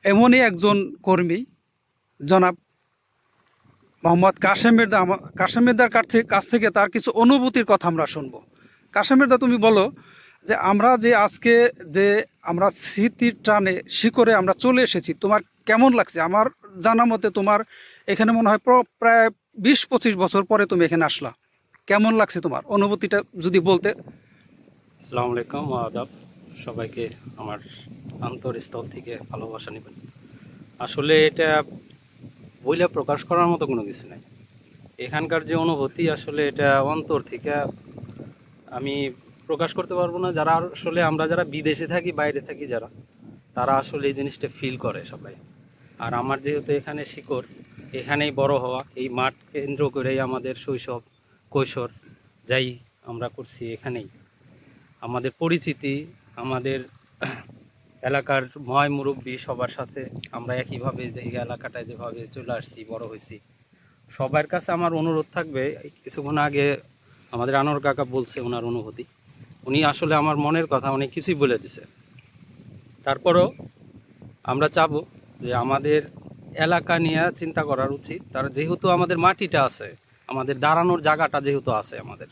এমনই একজন কর্মী জনাব মোহাম্মদ কাশেম মির্জার কাছ থেকে তার কিছু অনুভূতির কথা আমরা শুনবো। কাশেম মির্জা, তুমি বলো যে আমরা যে আজকে যে আমরা স্মৃতির টানে শিকড়ে আমরা চলে এসেছি, তোমার কেমন লাগছে? আমার জানা মতে তোমার এখানে মনে হয় প্রায় 20-25 বছর পরে তুমি এখানে আসলা। কেমন লাগছে তোমার অনুভূতিটা যদি বলতে? আসসালামু আলাইকুম, আদাব। সবাইকে আমার অন্তরস্থল থেকে ভালোবাসা নেবেন। আসলে এটা বইলে প্রকাশ করার মতো কোনো কিছু নাই। এখানকার যে অনুভূতি, আসলে এটা অন্তর থেকে আমি প্রকাশ করতে পারবো না। যারা আসলে আমরা যারা বিদেশে থাকি, বাইরে থাকি যারা, তারা আসলে এই জিনিসটা ফিল করে সবাই। আর আমার যেহেতু এখানে শিকড়, এখানেই বড় হওয়া, এই মাঠ কেন্দ্র করেই আমাদের শৈশব কৈশোর যাই আমরা করছি এখানেই। আমাদের পরিচিতি, আমাদের এলাকার ময় মুরব্বী সবার সাথে আমরা একইভাবে যে এই এলাকাটায় যেভাবে চলে আসছি, বড় হয়েছি, সবার কাছে আমার অনুরোধ থাকবে। কিছুক্ষণ আগে আমাদের আনোয়ার কাকা বলছে ওনার অনুভূতি, উনি আসলে আমার মনের কথা অনেক কিছুই বলে দিছে। তারপরও আমরা চাবো যে আমাদের এলাকা নিয়ে চিন্তা করার উচিত। তার যেহেতু আমাদের মাটিটা আছে, আমাদের দাঁড়ানোর জায়গাটা যেহেতু আছে, আমাদের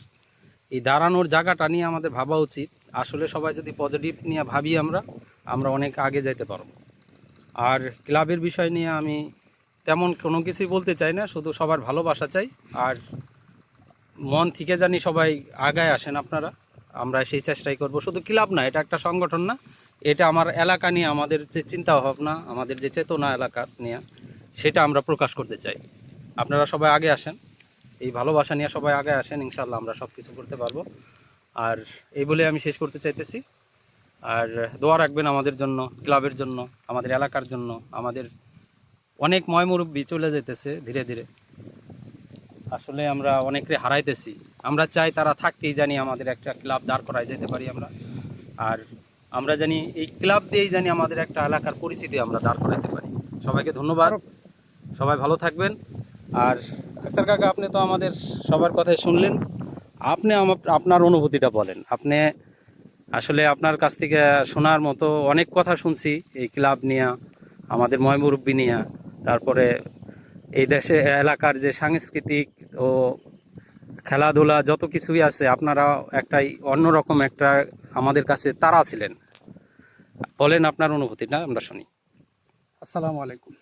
এই দাঁড়ানোর জায়গাটা নিয়ে আমাদের ভাবা উচিত। আসলে সবাই যদি পজিটিভ নিয়ে ভাবি আমরা আমরা অনেক আগে যাইতে পারবো। আর ক্লাবের বিষয় নিয়ে আমি তেমন কোনো কিছুই বলতে চাই না, শুধু সবার ভালোবাসা চাই। আর মন থেকে জানি সবাই আগায় আসেন আপনারা, আমরা সেই চেষ্টাই করব। শুধু ক্লাব না, এটা একটা সংগঠন না, এটা আমার এলাকা নিয়ে আমাদের যে চিন্তা ভাবনা, আমাদের যে চেতনা এলাকা নিয়ে, সেটা আমরা প্রকাশ করতে চাই। আপনারা সবাই আগে আসেন, এই ভালোবাসা নিয়ে সবাই আগে আসেন, ইনশাল্লাহ আমরা সব কিছু করতে পারবো। আর এই বলে আমি শেষ করতে চাইতেছি। আর দোয়া রাখবেন আমাদের জন্য, ক্লাবের জন্য, আমাদের এলাকার জন্য। আমাদের অনেক ময়মুরব্বী চলে যেতেছে ধীরে ধীরে, আসলে আমরা অনেককে হারাইতেছি। আমরা চাই তারা থাকতেই জানি আমাদের একটা ক্লাব দাঁড় করায় যেতে পারি আমরা। আর আমরা জানি এই ক্লাব দিয়েই জানি আমাদের একটা এলাকার পরিচিতি আমরা দাঁড় করাইতে পারি। সবাইকে ধন্যবাদ, সবাই ভালো থাকবেন। আর ডাক্তার কাকা, আপনি তো আমাদের সবার কথাই শুনলেন, আপনি আপনার অনুভূতিটা বলেন। আপনি আসলে আপনার কাছ থেকে শোনার মতো অনেক কথা শুনছি এই ক্লাব নিয়ে, আমাদের ময়মুরব্বী নিয়ে, তারপরে এই দেশে এলাকার যে সাংস্কৃতিক ও খেলাধুলা যত কিছুই আছে, আপনারা একটাই অন্যরকম একটা আমাদের কাছে তারা ছিলেন। বলেন আপনার অনুভূতিটা আমরা শুনি। আসসালামু আলাইকুম।